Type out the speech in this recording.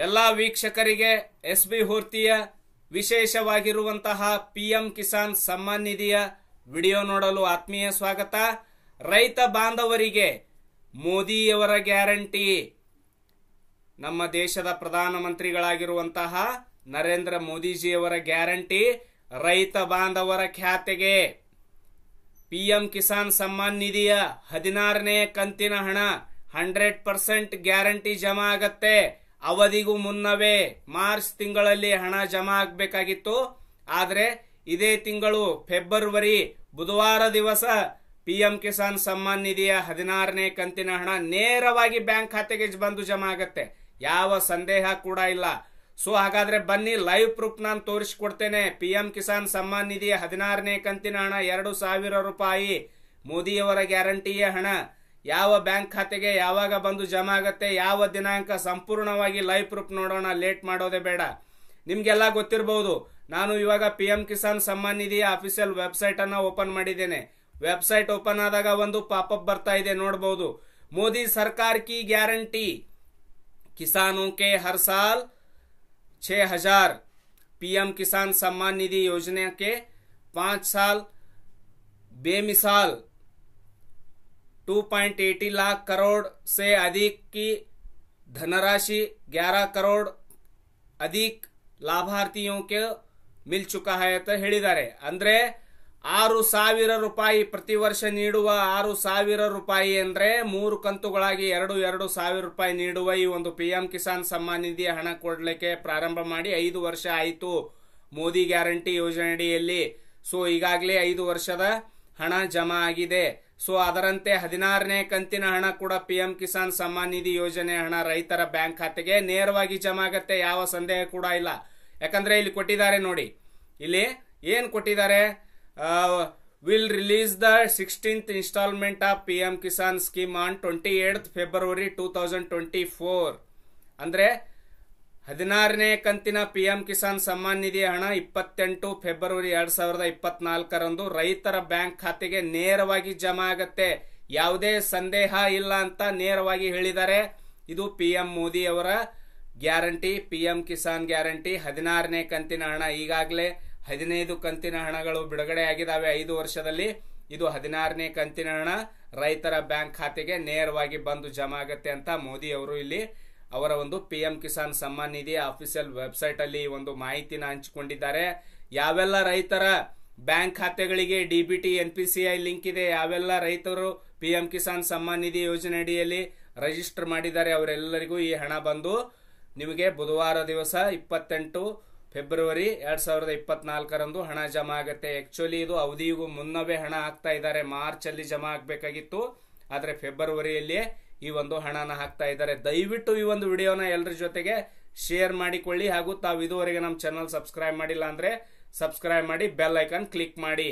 ಎಲ್ಲ ವೀಕ್ಷಕರಿಗೆ SB ಹುರ್ತಿಯ ವಿಶೇಷವಾಗಿರುವಂತಹ PM Kisan Samman ನಿಧಿಯ ವಿಡಿಯೋ ನೋಡಲು ಆತ್ಮೀಯ ಸ್ವಾಗತ. ರೈತ ಬಾಂಧವರಿಗೆ ಮೋದಿಯವರ ಗ್ಯಾರಂಟಿ. ನಮ್ಮ ದೇಶದ ಪ್ರಧಾನಮಂತ್ರಿಗಳಾಗಿರುವಂತಹ ನರೇಂದ್ರ ಮೋದಿಜಿಯವರ ಗ್ಯಾರಂಟಿ ರೈತ ಬಾಂಧವರ ಖಾತೆಗೆ ಪಿಎಂ ಕಿಸಾನ್ ಸಮ್ಮಾನ್ ನಿಧಿಯ 16ನೇ ಕಂತಿನ ಹಣ 100% ಗ್ಯಾರಂಟಿ ಜಮಾ ಆಗತ್ತೆ. ಅವಧಿಗೂ ಮುನ್ನವೇ ಮಾರ್ಚ್ ತಿಂಗಳಲ್ಲಿ ಹಣ ಜಮಾ ಆಗಬೇಕಾಗಿತ್ತು. ಆದರೆ ಇದೇ ತಿಂಗಳು ಫೆಬ್ರವರಿ ಬುಧವಾರ ದಿವಸ ಪಿಎಂ ಕಿಸಾನ್ ಸಮ್ಮಾನ್ ನಿಧಿಯ 16ನೇ ಕಂತಿನ ಹಣ ನೇರವಾಗಿ ಬ್ಯಾಂಕ್ ಖಾತೆಗೆ ಬಂದು ಜಮಾ ಆಗತ್ತೆ. ಯಾವ ಸಂದೇಹ ಕೂಡ ಇಲ್ಲ. ಸೊ ಹಾಗಾದ್ರೆ ಬನ್ನಿ, ಲೈವ್ ಪ್ರೂಫ್ ನಾನು ತೋರಿಸಿಕೊಡ್ತೇನೆ. ಪಿಎಂ ಕಿಸಾನ್ ಸಮ್ಮಾನ್ ನಿಧಿಯ 16ನೇ ಕಂತಿನ ಹಣ 2,000 ರೂಪಾಯಿ ಮೋದಿಯವರ ಗ್ಯಾರಂಟಿಯ ಹಣ ಯಾವ ಬ್ಯಾಂಕ್ ಖಾತೆಗೆ ಯಾವಾಗ ಬಂದು ಜಮಾ ಆಗತ್ತೆ, ಯಾವ ದಿನಾಂಕ, ಸಂಪೂರ್ಣವಾಗಿ ಲೈವ್ ಪ್ರೂಫ್ ನೋಡೋಣ. ಲೇಟ್ ಮಾಡೋದೇ ಬೇಡ. ನಿಮ್ಗೆಲ್ಲ ಗೊತ್ತಿರಬಹುದು, ನಾನು ಇವಾಗ ಪಿಎಂ ಕಿಸಾನ್ ಸಮ್ಮಾನ್ ನಿಧಿಯ ಅಫಿಷಿಯಲ್ ವೆಬ್ಸೈಟ್ ಅನ್ನ ಓಪನ್ ಮಾಡಿದ್ದೇನೆ. ವೆಬ್ಸೈಟ್ ಓಪನ್ ಆದಾಗ ಒಂದು ಪಾಪಪ್ ಬರ್ತಾ ಇದೆ, ನೋಡಬಹುದು. ಮೋದಿ ಸರ್ಕಾರ ಕಿ ಗ್ಯಾರಂಟಿ, किसानों के हर साल 6,000 पीएम किसान सम्मान निधि योजना के 5 साल बेमिसाल 2.80 लाख करोड़ से अधिक की धनराशि 11 करोड़ अधिक लाभार्थियों के मिल चुका है ಅಂತ ಹೇಳಿದ್ದಾರೆ. ಅಂದ್ರೆ 6,000 ರೂಪಾಯಿ ಪ್ರತಿ ವರ್ಷ ನೀಡುವ 6,000 ರೂಪಾಯಿ ಅಂದ್ರೆ 3 ಕಂತುಗಳಾಗಿ 2,000 ರೂಪಾಯಿ ನೀಡುವ ಈ ಒಂದು ಪಿಎಂ ಕಿಸಾನ್ ಸಮ್ಮಾನ್ ನಿಧಿ ಹಣ ಕೊಡ್ಲಿಕ್ಕೆ ಪ್ರಾರಂಭ ಮಾಡಿ 5 ವರ್ಷ ಆಯಿತು ಮೋದಿ ಗ್ಯಾರಂಟಿ ಯೋಜನೆಯಡಿಯಲ್ಲಿ. ಸೊ ಈಗಾಗಲೇ 5 ವರ್ಷದ ಹಣ ಜಮಾ ಆಗಿದೆ. ಸೊ ಅದರಂತೆ 16ನೇ ಕಂತಿನ ಹಣ ಕೂಡ ಪಿಎಂ ಕಿಸಾನ್ ಸಮ್ಮಾನ್ ನಿಧಿ ಯೋಜನೆ ಹಣ ರೈತರ ಬ್ಯಾಂಕ್ ಖಾತೆಗೆ ನೇರವಾಗಿ ಜಮಾ ಆಗತ್ತೆ. ಯಾವ ಸಂದೇಹ ಕೂಡ ಇಲ್ಲ. ಯಾಕಂದ್ರೆ ಇಲ್ಲಿ ಕೊಟ್ಟಿದ್ದಾರೆ ನೋಡಿ, ಇಲ್ಲಿ ಏನ್ ಕೊಟ್ಟಿದ್ದಾರೆ, will release the 16th installment of PM Kisan scheme on 28th February 2024. ಅಂದ್ರೆ 16ನೇ ಕಂತಿನ ಪಿಎಂ ಕಿಸಾನ್ ಸಮ್ಮಾನ್ ನಿಧಿ ಹಣ 28 ಫೆಬ್ರವರಿ 2024ರಂದು ರೈತರ ಬ್ಯಾಂಕ್ ಖಾತೆಗೆ ನೇರವಾಗಿ ಜಮಾ ಆಗತ್ತೆ. ಯಾವುದೇ ಸಂದೇಹ ಇಲ್ಲ ಅಂತ ನೇರವಾಗಿ ಹೇಳಿದ್ದಾರೆ. ಇದು ಪಿಎಂ ಮೋದಿ ಅವರ ಗ್ಯಾರಂಟಿ, ಪಿಎಂ ಕಿಸಾನ್ ಗ್ಯಾರಂಟಿ. 16ನೇ ಕಂತಿನ ಹಣ ಈಗಾಗಲೇ 15 ಕಂತಿನ ಹಣಗಳು ಬಿಡುಗಡೆ ಆಗಿದ್ದಾವೆ 5 ವರ್ಷದಲ್ಲಿ. ಇದು 16ನೇ ಕಂತಿನ ಹಣ ರೈತರ ಬ್ಯಾಂಕ್ ಖಾತೆಗೆ ನೇರವಾಗಿ ಬಂದು ಜಮಾ ಆಗತ್ತೆ ಅಂತ ಮೋದಿ ಅವರು ಇಲ್ಲಿ ಅವರ ಒಂದು PM Kisan Samman Nidhi official website ಅಲ್ಲಿ ಒಂದು ಮಾಹಿತಿನ ಹಂಚಿಕೊಂಡಿದ್ದಾರೆ. ಯಾವೆಲ್ಲ ರೈತರ ಬ್ಯಾಂಕ್ ಖಾತೆಗಳಿಗೆ ಡಿಬಿಟಿ NPCI ಲಿಂಕ್ ಇದೆ, ಯಾವೆಲ್ಲ ರೈತರು ಪಿಎಂ ಕಿಸಾನ್ ಸಮ್ಮಾನ್ ನಿಧಿ ಯೋಜನೆ ಅಡಿಯಲ್ಲಿ ರಿಜಿಸ್ಟರ್ ಮಾಡಿದ್ದಾರೆ, ಅವರೆಲ್ಲರಿಗೂ ಈ ಹಣ ಬಂದು ನಿಮಗೆ ಬುಧವಾರ ದಿವಸ 28 ಫೆಬ್ರವರಿ 2024ರಂದು ಹಣ ಜಮಾ ಆಗತ್ತೆ. ಆಕ್ಚುಲಿ ಇದು ಅವಧಿಗೂ ಮುನ್ನವೇ ಹಣ ಹಾಕ್ತಾ ಇದ್ದಾರೆ. ಮಾರ್ಚ್ ಅಲ್ಲಿ ಜಮಾ ಆಗಬೇಕಾಗಿತ್ತು, ಆದ್ರೆ ಫೆಬ್ರವರಿಯಲ್ಲಿ ಈ ಒಂದು ಹಣನ ಹಾಕ್ತಾ ಇದ್ದಾರೆ. ದಯವಿಟ್ಟು ಈ ಒಂದು ವಿಡಿಯೋನ ಎಲ್ಲರ ಜೊತೆಗೆ ಶೇರ್ ಮಾಡಿಕೊಳ್ಳಿ. ಹಾಗೂ ತಾವು ಇದುವರೆಗೆ ನಮ್ಮ ಚಾನಲ್ ಸಬ್ಸ್ಕ್ರೈಬ್ ಮಾಡಿಲ್ಲ ಅಂದ್ರೆ ಸಬ್ಸ್ಕ್ರೈಬ್ ಮಾಡಿ, ಬೆಲ್ ಐಕಾನ್ ಕ್ಲಿಕ್ ಮಾಡಿ.